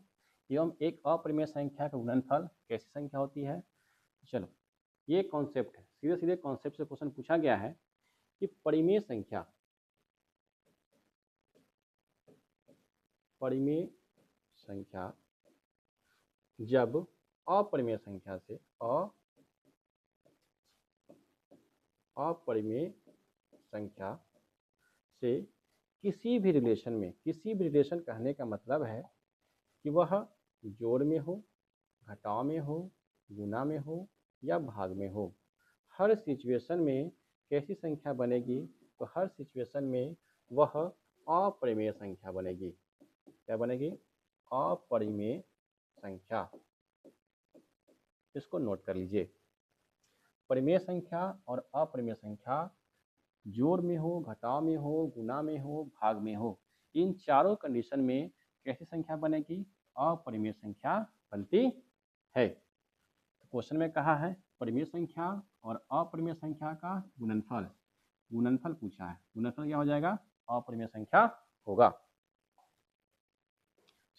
एवं एक अपरिमेय संख्या का गुणनफल कैसी संख्या होती है? चलो, ये कॉन्सेप्ट है, सीधे सीधे कॉन्सेप्ट से क्वेश्चन पूछा गया है कि परिमेय संख्या जब अपरिमेय संख्या से किसी भी रिलेशन कहने का मतलब है कि वह जोड़ में हो, घटाव में हो, गुना में हो या भाग में हो। हर सिचुएशन में कैसी संख्या बनेगी? तो हर सिचुएशन में वह अपरिमेय संख्या बनेगी। क्या बनेगी? अपरिमेय संख्या। इसको नोट कर लीजिए। परिमेय संख्या और अपरिमेय संख्या जोड़ में हो, घटाव में हो, गुना में हो, भाग में हो, इन चारों कंडीशन में कैसी संख्या बनेगी? अपरिमेय संख्या बनती है। तो क्वेश्चन में कहा है परिमेय संख्या और अपरिमेय संख्या का गुणनफल पूछा है। गुणनफल क्या हो जाएगा? अपरिमेय संख्या होगा।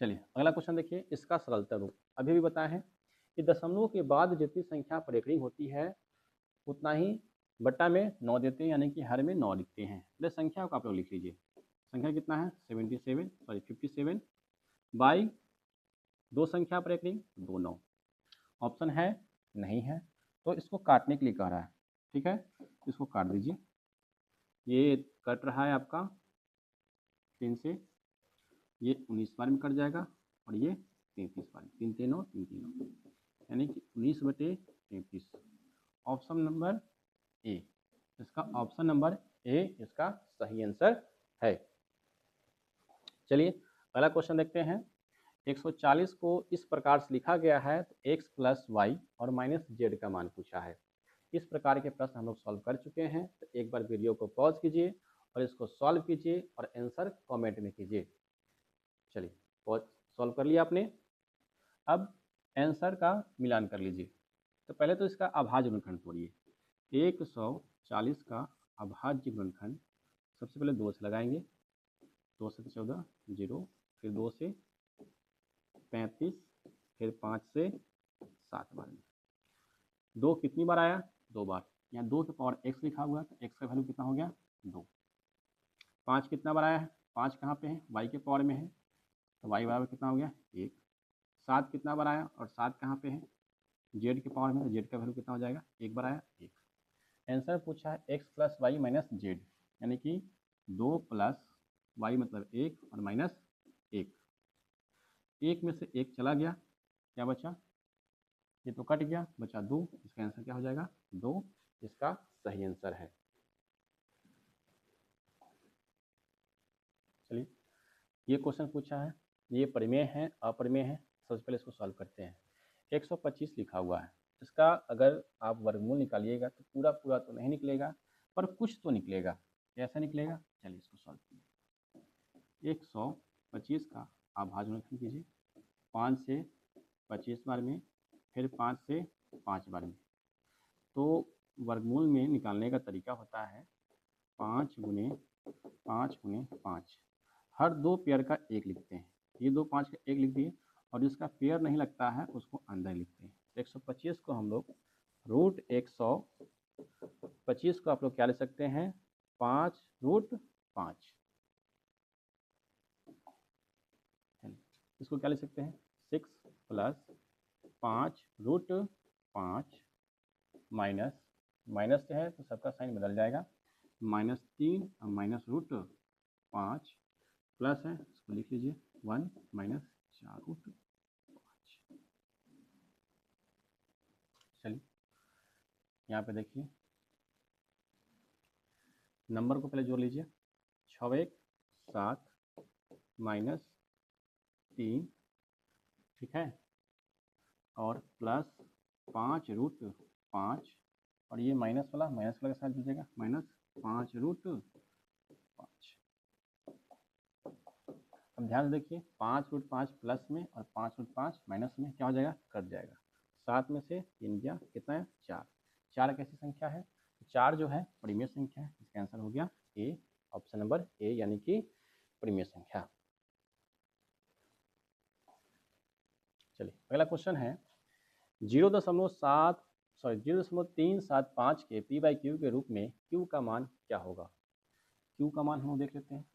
चलिए अगला क्वेश्चन देखिए, इसका सरलता रूप अभी भी बताए हैं कि दशमलव के बाद जितनी संख्या परिक्रिय होती है उतना ही बट्टा में 9 देते हैं, यानी कि हर में 9 लिखते हैं। तो संख्या को आप लोग लिख लीजिए। संख्या कितना है? 57 बाई 2 संख्या परिक्रिय 2 9। ऑप्शन है? नहीं है, तो इसको काटने के लिए कह रहा है। ठीक है, इसको काट दीजिए। ये कट रहा है आपका 3 से, ये 19 बार में कट जाएगा और ये 33 बार, 3 3 9 3 3 9, यानी कि 19/33। ऑप्शन नंबर ए, इसका ऑप्शन नंबर ए इसका सही आंसर है। चलिए अगला क्वेश्चन देखते हैं। 140 को इस प्रकार से लिखा गया है तो x + y और -z का मान पूछा है। इस प्रकार के प्रश्न हम लोग सॉल्व कर चुके हैं। तो एक बार वीडियो को पॉज कीजिए और इसको सॉल्व कीजिए और आंसर कमेंट में कीजिए। चलिए, तो सॉल्व कर लिया आपने। अब आंसर का मिलान कर लीजिए। तो पहले तो इसका अभाज्य गुणनखंड तोड़िए। 140 का अभाज्य गुणनखंड सबसे पहले 2 से लगाएंगे। 2 से 14 0, फिर 2 से 35, फिर 5 से 7 बार में। 2 कितनी बार आया? 2 बार। यहाँ 2 के पावर x लिखा हुआ है, तो x का वैल्यू कितना हो गया? 2। 5 कितना बार आया है? 5 कहाँ पे है? y के पावर में है, तो y बराबर कितना हो गया? 1। 7 कितना बार आया? और 7 कहाँ पे है? z के पावर में, तो z का वैल्यू कितना हो जाएगा? 1 बार आया, 1। आंसर पूछा है x plus y minus z, यानी कि 2 प्लस वाई मतलब 1 और माइनस 1। 1 में से 1 चला गया, क्या बचा? ये तो कट गया, बचा 2। इसका आंसर क्या हो जाएगा? 2 इसका सही आंसर है। चलिए, ये क्वेश्चन पूछा है, ये परिमेय है अपरिमेय है, सबसे पहले इसको सॉल्व करते हैं। 125 लिखा हुआ है, इसका अगर आप वर्गमूल निकालिएगा तो पूरा पूरा तो नहीं निकलेगा, पर कुछ तो निकलेगा। कैसा निकलेगा? चलिए इसको सॉल्व कीजिए। 125 का अभाज्य गुणनखंड कीजिए 5 से 25 बार में, फिर 5 से 5 बार में। तो वर्गमूल में निकालने का तरीका होता है 5 गुने 5 गुने 5। हर 2 पेयर का 1 लिखते हैं। ये 2 5 का 1 लिख दिए, और जिसका पेयर नहीं लगता है उसको अंदर लिखते हैं। 125 को हम लोग रूट 125 को आप लोग क्या ले सकते हैं? 5 रूट 5। इसको क्या ले सकते हैं? 6 प्लस 5 रूट 5 माइनस, माइनस से है तो सबका साइन बदल जाएगा, -3 और माइनस रूट 5 प्लस है, इसको लिख लीजिए 1 माइनस 4 रूट 5। चलिए, यहाँ पे देखिए नंबर को पहले जोड़ लीजिए। 6 1 7 माइनस 3, ठीक है, और प्लस 5 रूट 5, और ये माइनस वाला के साथ जुड़ेगा, -5 रूट 5। अब ध्यान से देखिए, 5 रूट 5 प्लस में और 5 रूट 5 माइनस में क्या हो जाएगा? कट जाएगा। 7 में से 3 गया, कितना है? 4। 4 कैसी संख्या है? 4 जो है परिमेय संख्या है। इसका आंसर हो गया ए, ऑप्शन नंबर ए, यानी कि परिमेय संख्या। चलिए, अगला क्वेश्चन है 0.375 के पी बाई क्यू के रूप में क्यू का मान क्या होगा? क्यू का मान हम देख लेते हैं।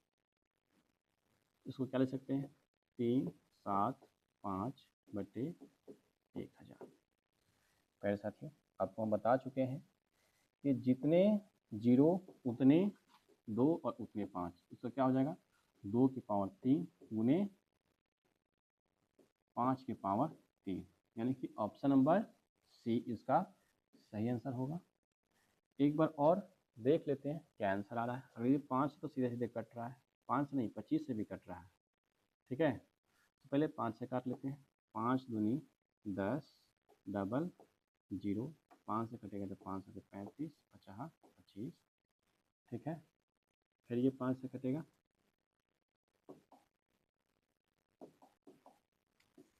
इसको क्या ले सकते हैं? 375 बटे 1000। प्यारे साथियों, आपको हम बता चुके हैं कि जितने 0 उतने 2 और उतने 5। इसका क्या हो जाएगा? 2 की पावर 3 गुने 5 की पावर 3, यानी कि ऑप्शन नंबर सी इसका सही आंसर होगा। एक बार और देख लेते हैं क्या आंसर आ रहा है। अगर ये 5 तो सीधे सीधे कट रहा है, 5 से नहीं 25 से भी कट रहा है, ठीक है। तो पहले 5 से काट लेते हैं। 5 दूनी 10 डबल 0, 5 से कटेगा तो 5 से 35, 50 25, ठीक है। फिर ये 5 से कटेगा,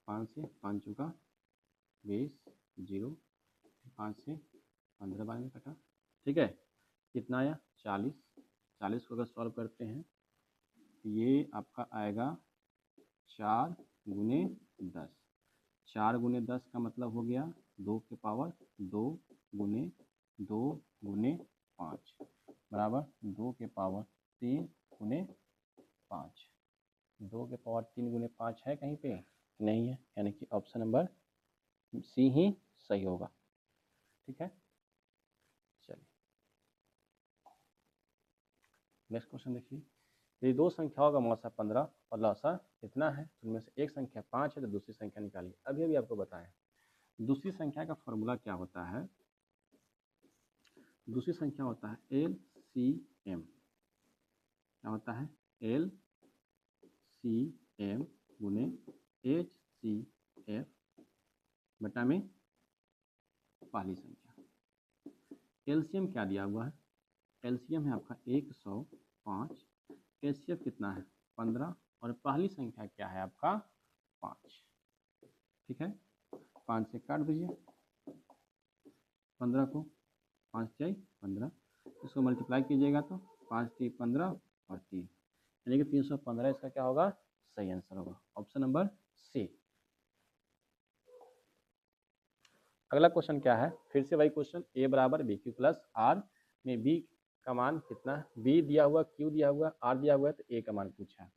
5 से 5 चुका 20, 0, 5 से 15 बार में कटा, ठीक है। कितना आया? 40। 40 को अगर सॉल्व करते हैं तो ये आपका आएगा 4 गुने 10। 4 गुने 10 का मतलब हो गया 2 के पावर 2 गुने 2 गुने 5 बराबर 2 के पावर 3 गुने 5। 2 के पावर 3 गुने 5 है कहीं पे? नहीं है, यानी कि ऑप्शन नंबर सी ही सही होगा, ठीक है। चलिए, नेक्स्ट क्वेश्चन देखिए। यदि 2 संख्याओं का मौसा 15 और लौसा इतना है, तो उनमें से एक संख्या 5 है, तो दूसरी संख्या निकालिए। अभी अभी आपको बताया दूसरी संख्या का फॉर्मूला क्या होता है। दूसरी संख्या होता है LCM। क्या होता है? LCM गुने HCF बटा में पहली संख्या। एलसीएम क्या दिया हुआ है? एलसीएम है आपका 105, एचसीएफ कितना है? 15 और पहली संख्या क्या है आपका 5। ठीक है, 5 से काट दीजिए 15 को, 5 जाए 15, इसको मल्टीप्लाई कीजिएगा तो 5 3 15 और 3, यानी कि 315 इसका क्या होगा, सही आंसर होगा, ऑप्शन नंबर सी। अगला क्वेश्चन क्या है, फिर से वही क्वेश्चन, ए बराबर बी क्यू प्लस आर में बी का मान कितना, बी दिया हुआ, क्यू दिया हुआ, आर दिया हुआ है, तो ए का मान पूछा है।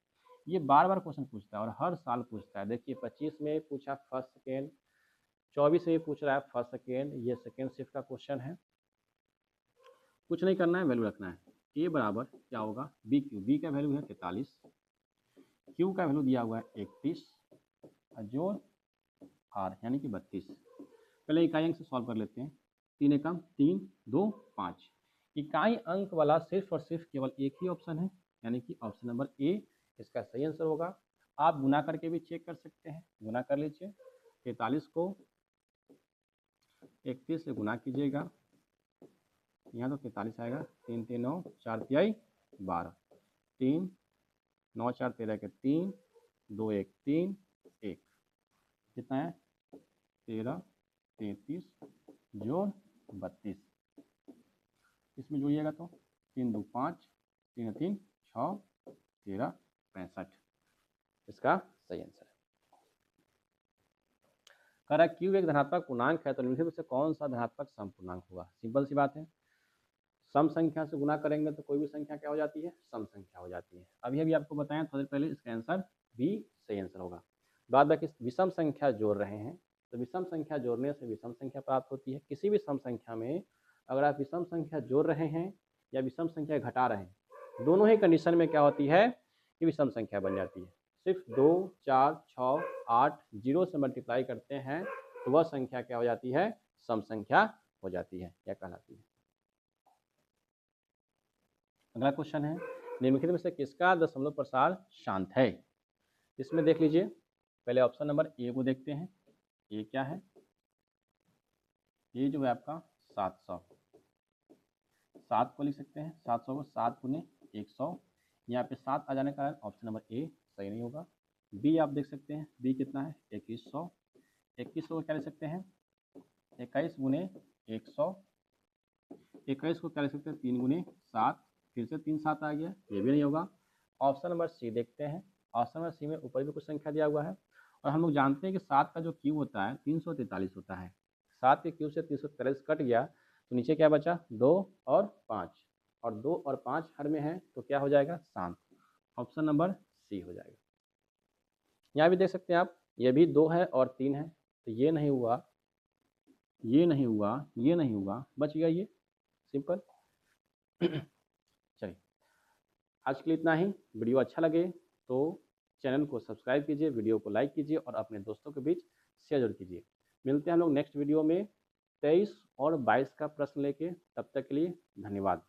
ये बार बार क्वेश्चन पूछता है और हर साल पूछता है। देखिए 25 में पूछा फर्स्ट सेकेंड, 24 में पूछ रहा है फर्स्ट सेकेंड, ये सेकेंड शिफ्ट का क्वेश्चन है। कुछ नहीं करना है, वैल्यू रखना है। ए बराबर क्या होगा, बी क्यू, बी का वैल्यू है 43, क्यू का वैल्यू दिया हुआ है 31 और जोड़ आर यानी कि 32। पहले इकाई अंक से सॉल्व कर लेते हैं। 3 एकम 3 2 5। इकाई अंक वाला सिर्फ और सिर्फ केवल एक ही ऑप्शन है, यानी कि ऑप्शन नंबर ए इसका सही आंसर होगा। आप गुना करके भी चेक कर सकते हैं, गुना कर लीजिए। 43 को 31 से गुना कीजिएगा, यहाँ तो 43 आएगा, 3 3 9 4 तिहाई 12, 3 9 4 13 के 3 2 1 3 1, कितना है 13 33 जोड़ 32, इसमें जोड़िएगा तो 3 2 5 3 3 6 13 65, इसका सही आंसर है। कह रहा है क्यू एक धनात्मक पूर्णांक है तो निम्नलिखित में से कौन सा धनात्मक सम पूर्णांक होगा। सिंपल सी बात है, सम संख्या से गुना करेंगे तो कोई भी संख्या क्या हो जाती है, सम संख्या हो जाती है। अभी अभी आपको बताया थोड़ी देर पहले, इसका आंसर बी सही आंसर होगा। बाद बाकी विषम संख्या जोड़ रहे हैं तो विषम संख्या जोड़ने से विषम संख्या प्राप्त होती है। किसी भी सम संख्या में अगर आप विषम संख्या जोड़ रहे हैं या विषम संख्या घटा रहे हैं, दोनों ही कंडीशन में क्या होती है कि विषम संख्या बन जाती है। सिर्फ 2 4 6 8 0 से मल्टीप्लाई करते हैं तो वह संख्या क्या हो जाती है, सम संख्या हो जाती है या कहलाती है। अगला क्वेश्चन है, निम्नलिखित में से किसका दशमलव प्रसार शांत है। इसमें देख लीजिए, पहले ऑप्शन नंबर ए को देखते हैं। ए क्या है, ये जो है आपका 700, 7 को लिख सकते हैं, 700 को 7 गुने 100, यहाँ पे 7 आ जाने का ऑप्शन नंबर ए सही नहीं होगा। बी आप देख सकते हैं, बी कितना है 2100, 2100 को क्या लिख सकते हैं 21 गुने 100, 21 को क्या लिख सकते हैं 3 गुने 7, फिर से 3 7 आ गया, ये भी नहीं होगा। ऑप्शन नंबर सी देखते हैं। ऑप्शन नंबर सी में ऊपर भी कुछ संख्या दिया हुआ है और हम लोग जानते हैं कि 7 का जो क्यूब होता है 343 होता है। 7 के क्यूब से 343 कट गया तो नीचे क्या बचा 2 और 5, और 2 और 5 हर में है तो क्या हो जाएगा शांत, ऑप्शन नंबर सी हो जाएगा। यहाँ भी देख सकते हैं आप, ये भी 2 है और 3 है तो ये नहीं हुआ, ये नहीं हुआ, ये नहीं हुआ, बच गया ये, सिंपल। चलिए आज के लिए इतना ही। वीडियो अच्छा लगे तो चैनल को सब्सक्राइब कीजिए, वीडियो को लाइक कीजिए और अपने दोस्तों के बीच शेयर जरूर कीजिए। मिलते हैं हम लोग नेक्स्ट वीडियो में 23 और 22 का प्रश्न लेके, तब तक के लिए धन्यवाद।